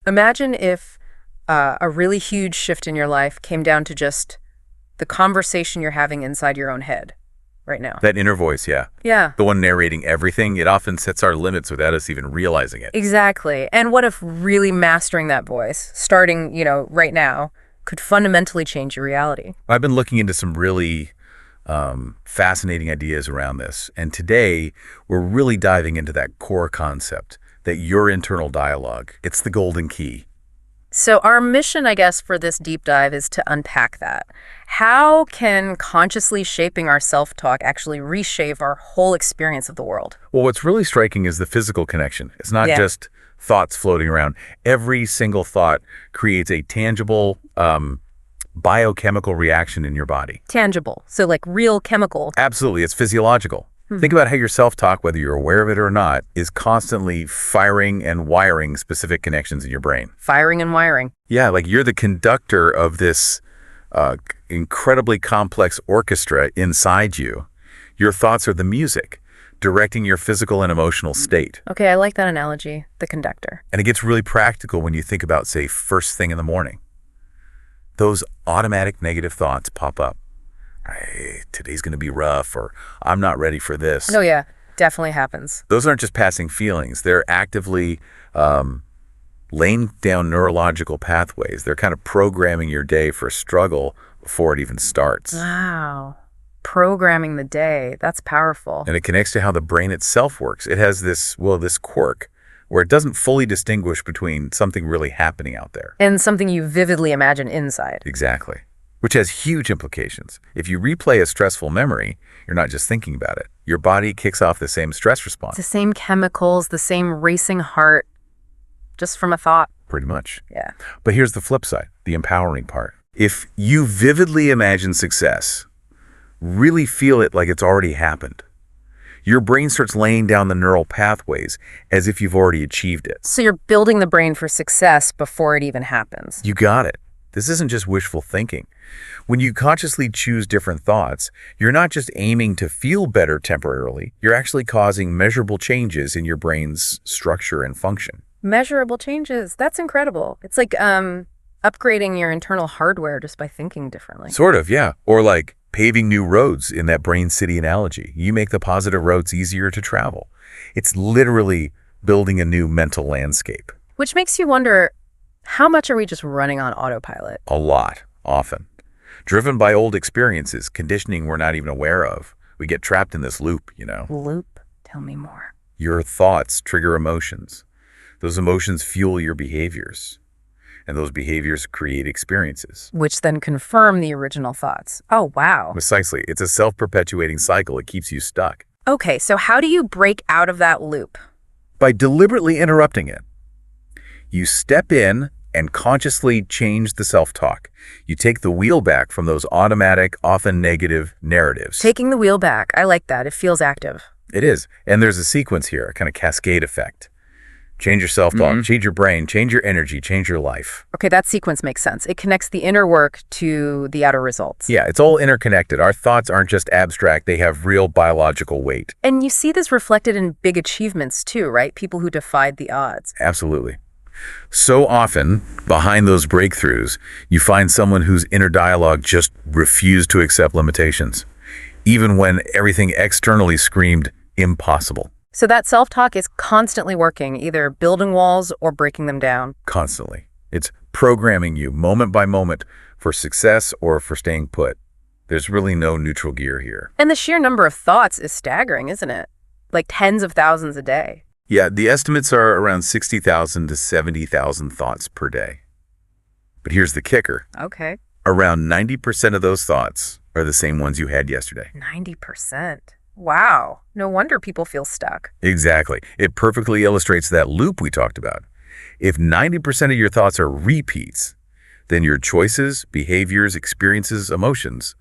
Imagine if a really huge shift in your life came down to just the conversation you're having inside your own head right now. That inner voice, yeah. Yeah. The one narrating everything, it often sets our limits without us even realizing it. Exactly. And what if really mastering that voice, starting, right now, could fundamentally change your reality? I've been looking into some really fascinating ideas around this. And today, we're really diving into that core concept, that your internal dialogue. It's the golden key. So our mission, I guess, for this deep dive is to unpack that. How can consciously shaping our self-talk actually reshape our whole experience of the world? Well, what's really striking is the physical connection. It's not just thoughts floating around. Every single thought creates a tangible biochemical reaction in your body. Tangible. So like real chemical. Absolutely. It's physiological. Think about how your self-talk, whether you're aware of it or not, is constantly firing and wiring specific connections in your brain. Firing and wiring. Yeah, like you're the conductor of this incredibly complex orchestra inside you. Your thoughts are the music, directing your physical and emotional state. Okay, I like that analogy, the conductor. And it gets really practical when you think about, say, first thing in the morning. Those automatic negative thoughts pop up. Hey, today's going to be rough, or I'm not ready for this. Oh, yeah, definitely happens. Those aren't just passing feelings. They're actively laying down neurological pathways. They're kind of programming your day for struggle before it even starts. Wow. Programming the day. That's powerful. And it connects to how the brain itself works. It has this quirk where it doesn't fully distinguish between something really happening out there and something you vividly imagine inside. Exactly. Which has huge implications. If you replay a stressful memory, you're not just thinking about it. Your body kicks off the same stress response. The same chemicals, the same racing heart, just from a thought. Pretty much. Yeah. But here's the flip side, the empowering part. If you vividly imagine success, really feel it like it's already happened, your brain starts laying down the neural pathways as if you've already achieved it. So you're building the brain for success before it even happens. You got it. This isn't just wishful thinking. When you consciously choose different thoughts, you're not just aiming to feel better temporarily, you're actually causing measurable changes in your brain's structure and function. Measurable changes. That's incredible. It's like upgrading your internal hardware just by thinking differently. Sort of, yeah. Or like paving new roads in that brain city analogy. You make the positive roads easier to travel. It's literally building a new mental landscape. Which makes you wonder, how much are we just running on autopilot? A lot, often. Driven by old experiences, conditioning we're not even aware of. We get trapped in this loop, Loop? Tell me more. Your thoughts trigger emotions. Those emotions fuel your behaviors. And those behaviors create experiences. Which then confirm the original thoughts. Oh, wow. Precisely. It's a self-perpetuating cycle. It keeps you stuck. Okay, so how do you break out of that loop? By deliberately interrupting it. You step in and consciously change the self-talk. You take the wheel back from those automatic, often negative narratives. Taking the wheel back. I like that. It feels active. It is. And there's a sequence here, a kind of cascade effect. Change your self-talk, change your brain, change your energy, change your life. Okay, that sequence makes sense. It connects the inner work to the outer results. Yeah, it's all interconnected. Our thoughts aren't just abstract. They have real biological weight. And you see this reflected in big achievements too, right? People who defied the odds. Absolutely. So often, behind those breakthroughs, you find someone whose inner dialogue just refused to accept limitations, even when everything externally screamed impossible. So that self-talk is constantly working, either building walls or breaking them down. Constantly. It's programming you moment by moment for success or for staying put. There's really no neutral gear here. And the sheer number of thoughts is staggering, isn't it? Like tens of thousands a day. Yeah, the estimates are around 60,000 to 70,000 thoughts per day. But here's the kicker. Okay. Around 90% of those thoughts are the same ones you had yesterday. 90%. Wow. No wonder people feel stuck. Exactly. It perfectly illustrates that loop we talked about. If 90% of your thoughts are repeats, then your choices, behaviors, experiences, emotions,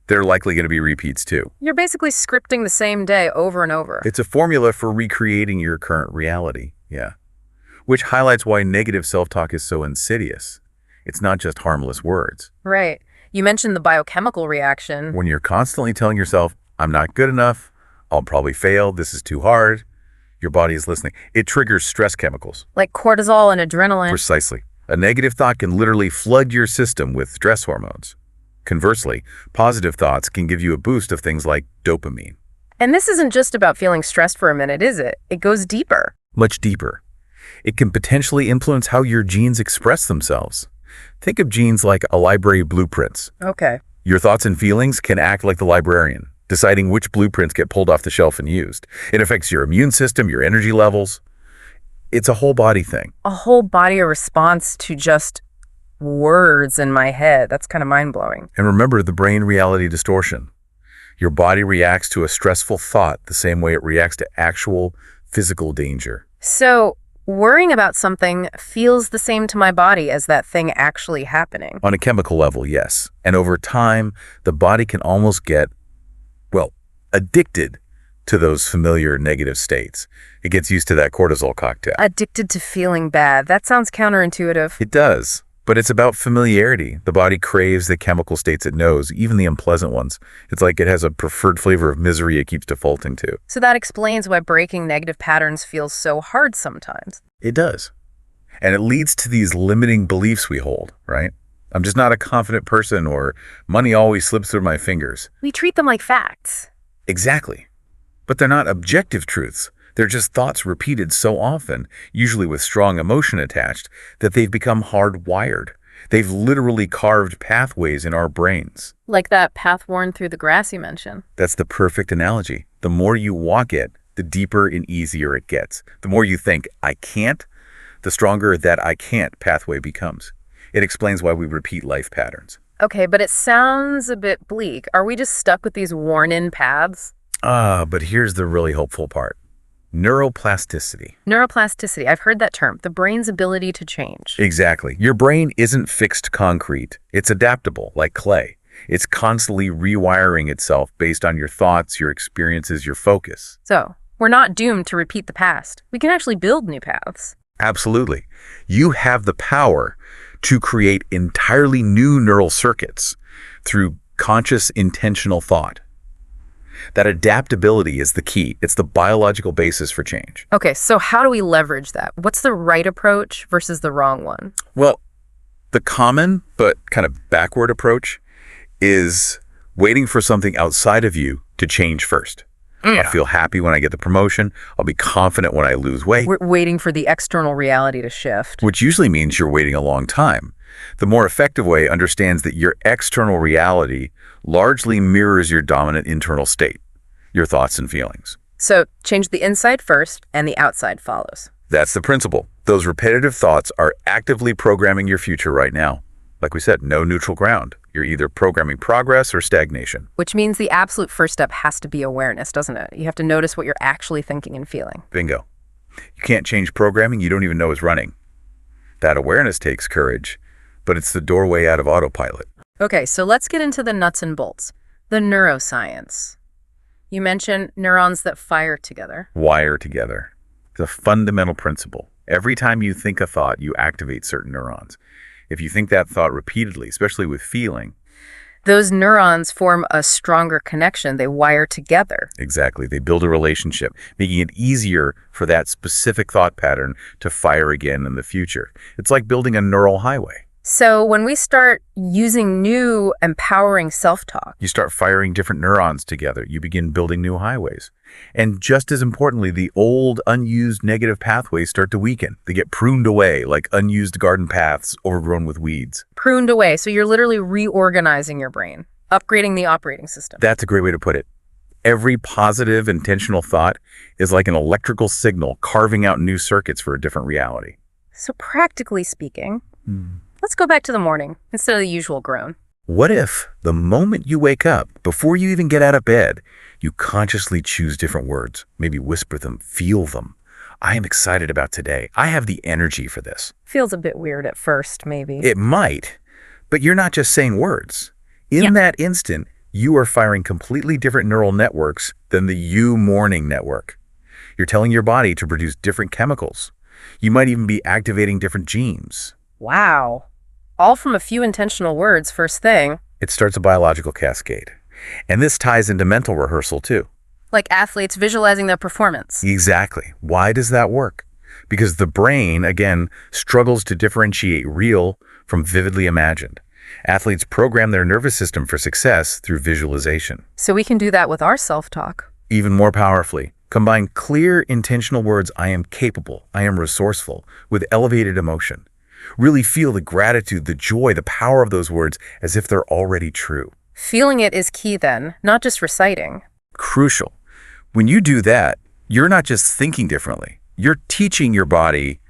they're likely going to be repeats too. You're basically scripting the same day over and over. It's a formula for recreating your current reality, yeah. Which highlights why negative self-talk is so insidious. It's not just harmless words. Right. You mentioned the biochemical reaction. When you're constantly telling yourself, I'm not good enough, I'll probably fail, this is too hard, Your body is listening. It triggers stress chemicals. Like cortisol and adrenaline. Precisely. A negative thought can literally flood your system with stress hormones. Conversely, positive thoughts can give you a boost of things like dopamine. And this isn't just about feeling stressed for a minute, is it? It goes deeper. Much deeper. It can potentially influence how your genes express themselves. Think of genes like a library of blueprints. Okay. Your thoughts and feelings can act like the librarian, deciding which blueprints get pulled off the shelf and used. It affects your immune system, your energy levels. It's a whole body thing. A whole body response to just words in my head. That's kind of mind-blowing. And remember the brain reality distortion. Your body reacts to a stressful thought the same way it reacts to actual physical danger. So worrying about something feels the same to my body as that thing actually happening. On a chemical level, yes. And over time, the body can almost get, well, addicted to those familiar negative states. It gets used to that cortisol cocktail. Addicted to feeling bad. That sounds counterintuitive. It does. But it's about familiarity. The body craves the chemical states it knows, even the unpleasant ones. It's like it has a preferred flavor of misery it keeps defaulting to. So that explains why breaking negative patterns feels so hard sometimes. It does. And it leads to these limiting beliefs we hold, right? I'm just not a confident person, or money always slips through my fingers. We treat them like facts. Exactly. But they're not objective truths. They're just thoughts repeated so often, usually with strong emotion attached, that they've become hardwired. They've literally carved pathways in our brains. Like that path worn through the grass you mentioned. That's the perfect analogy. The more you walk it, the deeper and easier it gets. The more you think, I can't, the stronger that I can't pathway becomes. It explains why we repeat life patterns. Okay, but it sounds a bit bleak. Are we just stuck with these worn-in paths? But here's the really hopeful part. Neuroplasticity. Neuroplasticity. I've heard that term. The brain's ability to change. Exactly. Your brain isn't fixed concrete. It's adaptable, like clay. It's constantly rewiring itself based on your thoughts, your experiences, your focus. So, we're not doomed to repeat the past. We can actually build new paths. Absolutely. You have the power to create entirely new neural circuits through conscious, intentional thought. That adaptability is the key. It's the biological basis for change. Okay, so how do we leverage that? What's the right approach versus the wrong one? Well, the common but kind of backward approach is waiting for something outside of you to change first. Yeah. I'll feel happy when I get the promotion. I'll be confident when I lose weight. We're waiting for the external reality to shift. Which usually means you're waiting a long time. The more effective way understands that your external reality largely mirrors your dominant internal state, your thoughts and feelings. So change the inside first and the outside follows. That's the principle. Those repetitive thoughts are actively programming your future right now. Like we said, no neutral ground. You're either programming progress or stagnation. Which means the absolute first step has to be awareness, doesn't it? You have to notice what you're actually thinking and feeling. Bingo. You can't change programming you don't even know is running. That awareness takes courage, but it's the doorway out of autopilot. Okay, so let's get into the nuts and bolts. The neuroscience. You mentioned neurons that fire together. Wire together. It's a fundamental principle. Every time you think a thought, you activate certain neurons. If you think that thought repeatedly, especially with feeling, those neurons form a stronger connection. They wire together. Exactly. They build a relationship, making it easier for that specific thought pattern to fire again in the future. It's like building a neural highway. So when we start using new empowering self-talk, you start firing different neurons together. You begin building new highways. And just as importantly, the old, unused negative pathways start to weaken. They get pruned away like unused garden paths overgrown with weeds. Pruned away. So you're literally reorganizing your brain, upgrading the operating system. That's a great way to put it. Every positive, intentional thought is like an electrical signal carving out new circuits for a different reality. So practically speaking, let's go back to the morning instead of the usual groan. What if the moment you wake up, before you even get out of bed, you consciously choose different words, maybe whisper them, feel them. I am excited about today. I have the energy for this. Feels a bit weird at first, maybe. It might, but you're not just saying words. In that instant, you are firing completely different neural networks than the you morning network. You're telling your body to produce different chemicals. You might even be activating different genes. Wow. All from a few intentional words first thing. It starts a biological cascade. And this ties into mental rehearsal too. Like athletes visualizing their performance. Exactly. Why does that work? Because the brain, again, struggles to differentiate real from vividly imagined. Athletes program their nervous system for success through visualization. So we can do that with our self-talk. Even more powerfully, combine clear, intentional words, I am capable, I am resourceful, with elevated emotion. Really feel the gratitude, the joy, the power of those words as if they're already true. Feeling it is key then, not just reciting. Crucial. When you do that, you're not just thinking differently. You're teaching your body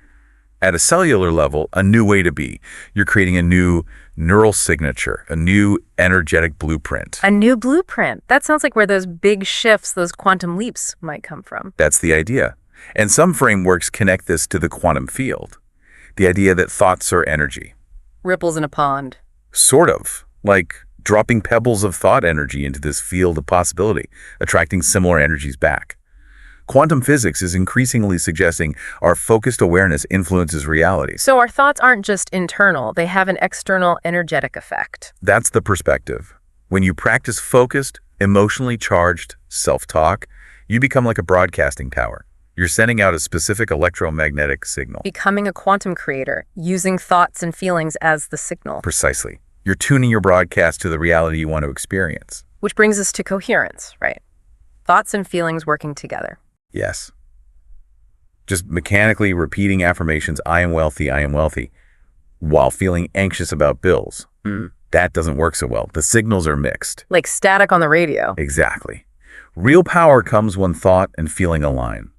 at a cellular level a new way to be. You're creating a new neural signature, a new energetic blueprint. A new blueprint. That sounds like where those big shifts, those quantum leaps might come from. That's the idea. And some frameworks connect this to the quantum field. The idea that thoughts are energy. Ripples in a pond. Sort of. Like dropping pebbles of thought energy into this field of possibility, attracting similar energies back. Quantum physics is increasingly suggesting our focused awareness influences reality. So our thoughts aren't just internal, they have an external energetic effect. That's the perspective. When you practice focused, emotionally charged self-talk, you become like a broadcasting tower. You're sending out a specific electromagnetic signal. Becoming a quantum creator, using thoughts and feelings as the signal. Precisely. You're tuning your broadcast to the reality you want to experience. Which brings us to coherence, right? Thoughts and feelings working together. Yes. Just mechanically repeating affirmations, I am wealthy, while feeling anxious about bills. That doesn't work so well. The signals are mixed. Like static on the radio. Exactly. Real power comes when thought and feeling align.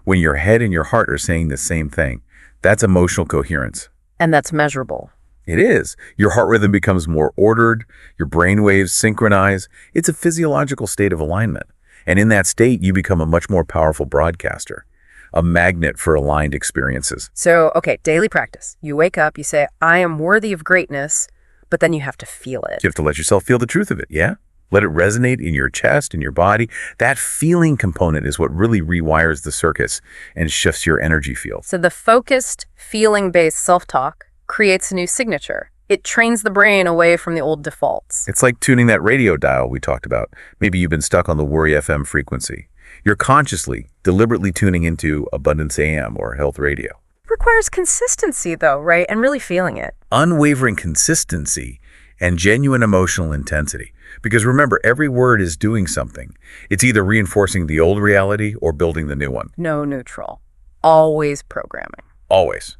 When your head and your heart are saying the same thing, that's emotional coherence. And that's measurable. It is. Your heart rhythm becomes more ordered, your brain waves synchronize. It's a physiological state of alignment. And in that state, you become a much more powerful broadcaster, a magnet for aligned experiences. So, okay, daily practice. You wake up, you say, I am worthy of greatness, but then you have to feel it. You have to let yourself feel the truth of it, yeah? Let it resonate in your chest, in your body. That feeling component is what really rewires the circuits and shifts your energy field. So the focused, feeling-based self-talk creates a new signature. It trains the brain away from the old defaults. It's like tuning that radio dial we talked about. Maybe you've been stuck on the Worry FM frequency. You're consciously, deliberately tuning into Abundance AM or Health Radio. It requires consistency, though, right? And really feeling it. Unwavering consistency and genuine emotional intensity. Because remember, every word is doing something. It's either reinforcing the old reality or building the new one. No neutral. Always programming. Always.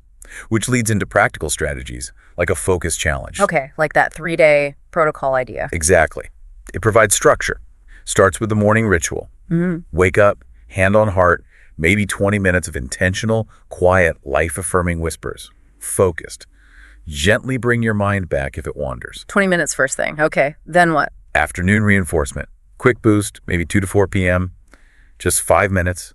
Which leads into practical strategies, like a focus challenge. Okay, like that 3-day protocol idea. Exactly. It provides structure. Starts with the morning ritual. Wake up, hand on heart, maybe 20 minutes of intentional, quiet, life-affirming whispers. Focused. Gently bring your mind back if it wanders. 20 minutes first thing. Okay, then what? Afternoon reinforcement. Quick boost, maybe 2 to 4 p.m. Just 5 minutes.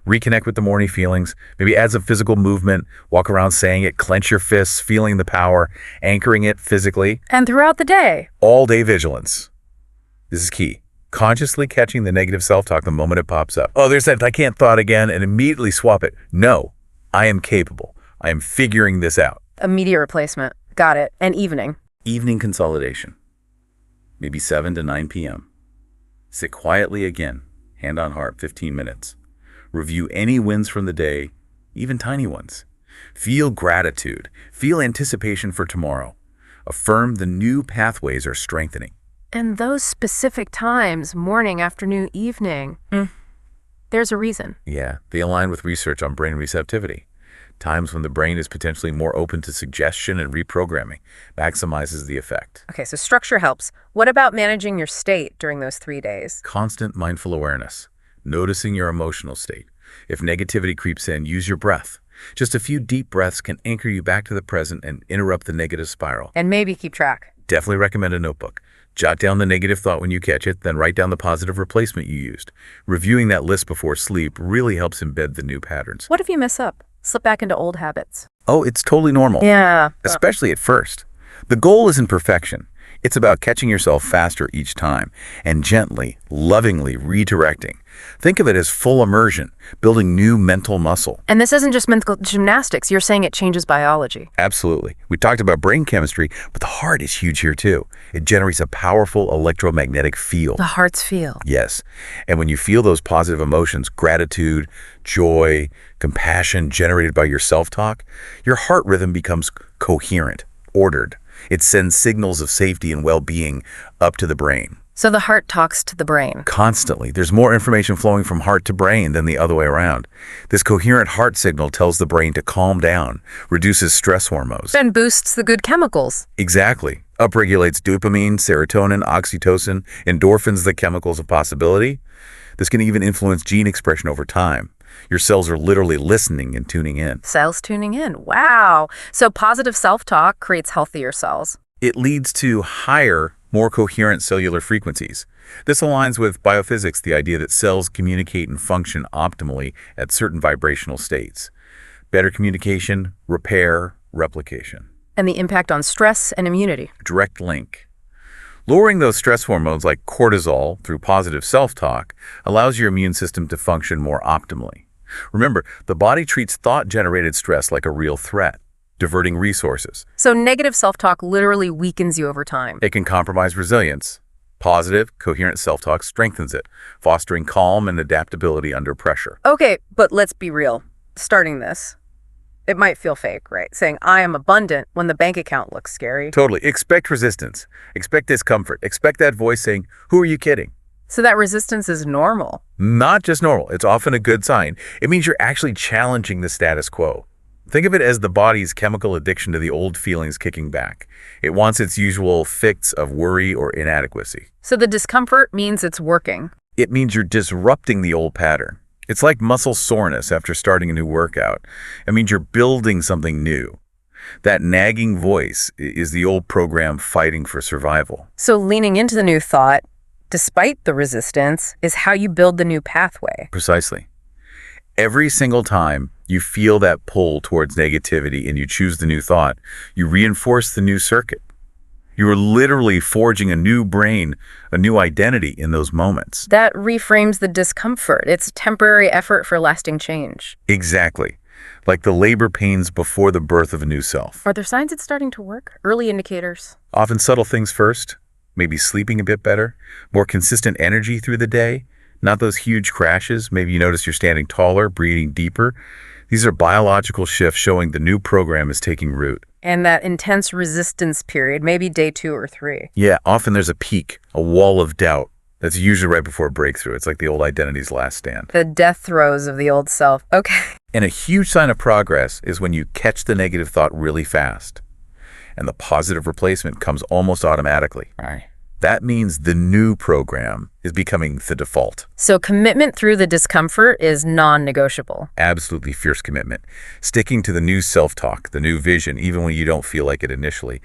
Reconnect with the morning feelings. Maybe add some physical movement. Walk around saying it. Clench your fists, feeling the power, anchoring it physically. And throughout the day. All-day vigilance. This is key. Consciously catching the negative self-talk the moment it pops up. Oh, there's that I can't thought again, and immediately swap it. No, I am capable. I am figuring this out. Immediate replacement. Got it. And evening. Evening consolidation. Maybe 7 to 9 p.m. Sit quietly again, hand on heart, 15 minutes. Review any wins from the day, even tiny ones. Feel gratitude. Feel anticipation for tomorrow. Affirm the new pathways are strengthening. And those specific times, morning, afternoon, evening, there's a reason. Yeah, they align with research on brain receptivity. Times when the brain is potentially more open to suggestion and reprogramming, maximizes the effect. Okay, so structure helps. What about managing your state during those 3 days? Constant mindful awareness. Noticing your emotional state. If negativity creeps in, use your breath. Just a few deep breaths can anchor you back to the present and interrupt the negative spiral. And maybe keep track. Definitely recommend a notebook. Jot down the negative thought when you catch it, then write down the positive replacement you used. Reviewing that list before sleep really helps embed the new patterns. What if you mess up? Slip back into old habits? Oh, it's totally normal. Yeah. Especially at first. The goal isn't perfection. It's about catching yourself faster each time and gently, lovingly redirecting. Think of it as full immersion, building new mental muscle. And this isn't just mental gymnastics. You're saying it changes biology. Absolutely. We talked about brain chemistry, but the heart is huge here too. It generates a powerful electromagnetic field. The heart's feel. Yes. And when you feel those positive emotions, gratitude, joy, compassion generated by your self-talk, your heart rhythm becomes coherent, ordered. It sends signals of safety and well-being up to the brain. So the heart talks to the brain. Constantly. There's more information flowing from heart to brain than the other way around. This coherent heart signal tells the brain to calm down, reduces stress hormones. And boosts the good chemicals. Exactly. Upregulates dopamine, serotonin, oxytocin, endorphins, the chemicals of possibility. This can even influence gene expression over time. Your cells are literally listening and tuning in. Cells tuning in. Wow. So positive self-talk creates healthier cells. It leads to higher, more coherent cellular frequencies. This aligns with biophysics, the idea that cells communicate and function optimally at certain vibrational states. Better communication, repair, replication. And the impact on stress and immunity. Direct link. Lowering those stress hormones like cortisol through positive self-talk allows your immune system to function more optimally. Remember, the body treats thought-generated stress like a real threat, diverting resources. So negative self-talk literally weakens you over time. It can compromise resilience. Positive, coherent self-talk strengthens it, fostering calm and adaptability under pressure. Okay, but let's be real. Starting this, it might feel fake, right? Saying, I am abundant when the bank account looks scary. Totally. Expect resistance. Expect discomfort. Expect that voice saying, who are you kidding? So that resistance is normal. Not just normal. It's often a good sign. It means you're actually challenging the status quo. Think of it as the body's chemical addiction to the old feelings kicking back. It wants its usual fix of worry or inadequacy. So the discomfort means it's working. It means you're disrupting the old pattern. It's like muscle soreness after starting a new workout. It means you're building something new. That nagging voice is the old program fighting for survival. So leaning into the new thought, despite the resistance, is how you build the new pathway. Precisely. Every single time you feel that pull towards negativity and you choose the new thought, you reinforce the new circuit. You are literally forging a new brain, a new identity in those moments. That reframes the discomfort. It's temporary effort for lasting change. Exactly. Like the labor pains before the birth of a new self. Are there signs it's starting to work? Early indicators? Often subtle things first, maybe sleeping a bit better, more consistent energy through the day, not those huge crashes. Maybe you notice you're standing taller, breathing deeper. These are biological shifts showing the new program is taking root. And that intense resistance period, maybe day 2 or 3. Yeah, often there's a peak, a wall of doubt. That's usually right before a breakthrough. It's like the old identity's last stand. The death throes of the old self. Okay. And a huge sign of progress is when you catch the negative thought really fast. And the positive replacement comes almost automatically. Right. That means the new program is becoming the default. So commitment through the discomfort is non-negotiable. Absolutely fierce commitment. Sticking to the new self-talk, the new vision, even when you don't feel like it initially.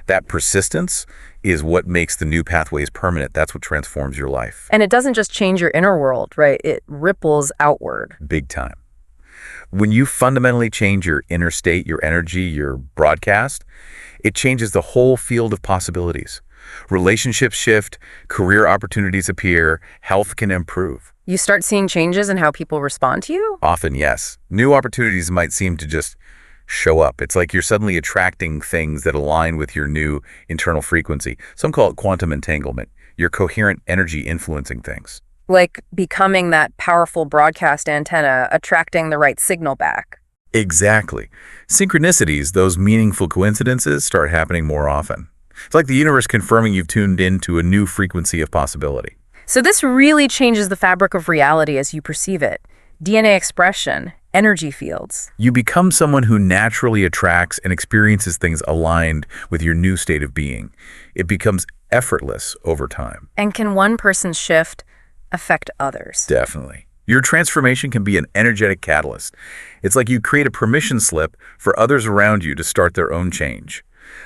That persistence is what makes the new pathways permanent. That's what transforms your life. And it doesn't just change your inner world, right? It ripples outward. Big time. When you fundamentally change your inner state, your energy, your broadcast, it changes the whole field of possibilities. Relationships shift, career opportunities appear, health can improve. You start seeing changes in how people respond to you? Often, yes. New opportunities might seem to just show up. It's like you're suddenly attracting things that align with your new internal frequency. Some call it quantum entanglement, your coherent energy influencing things. Like becoming that powerful broadcast antenna, attracting the right signal back. Exactly. Synchronicities, those meaningful coincidences, start happening more often. It's like the universe confirming you've tuned into a new frequency of possibility. So this really changes the fabric of reality as you perceive it. DNA expression, energy fields. You become someone who naturally attracts and experiences things aligned with your new state of being. It becomes effortless over time. And can one person's shift affect others? Definitely. Your transformation can be an energetic catalyst. It's like you create a permission slip for others around you to start their own change.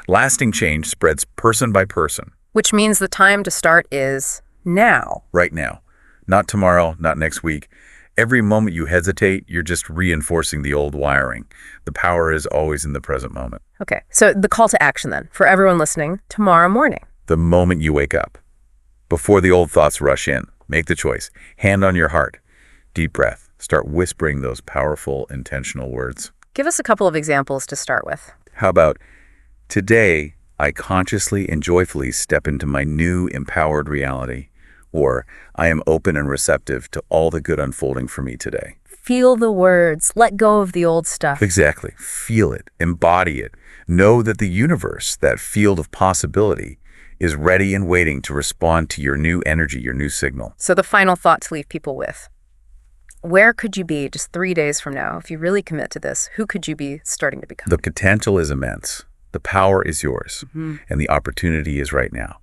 Lasting change spreads person by person. Which means the time to start is now. Right now. Not tomorrow, not next week. Every moment you hesitate, you're just reinforcing the old wiring. The power is always in the present moment. Okay, so the call to action then, for everyone listening, tomorrow morning. the moment you wake up. Before the old thoughts rush in, make the choice. Hand on your heart. Deep breath. Start whispering those powerful, intentional words. Give us a couple of examples to start with. How about, today, I consciously and joyfully step into my new empowered reality. Or, I am open and receptive to all the good unfolding for me today. Feel the words. Let go of the old stuff. Exactly. Feel it. Embody it. Know that the universe, that field of possibility, is ready and waiting to respond to your new energy, your new signal. So the final thought to leave people with. Where could you be just 3 days from now? If you really commit to this, who could you be starting to become? The potential is immense. The power is yours. And the opportunity is right now.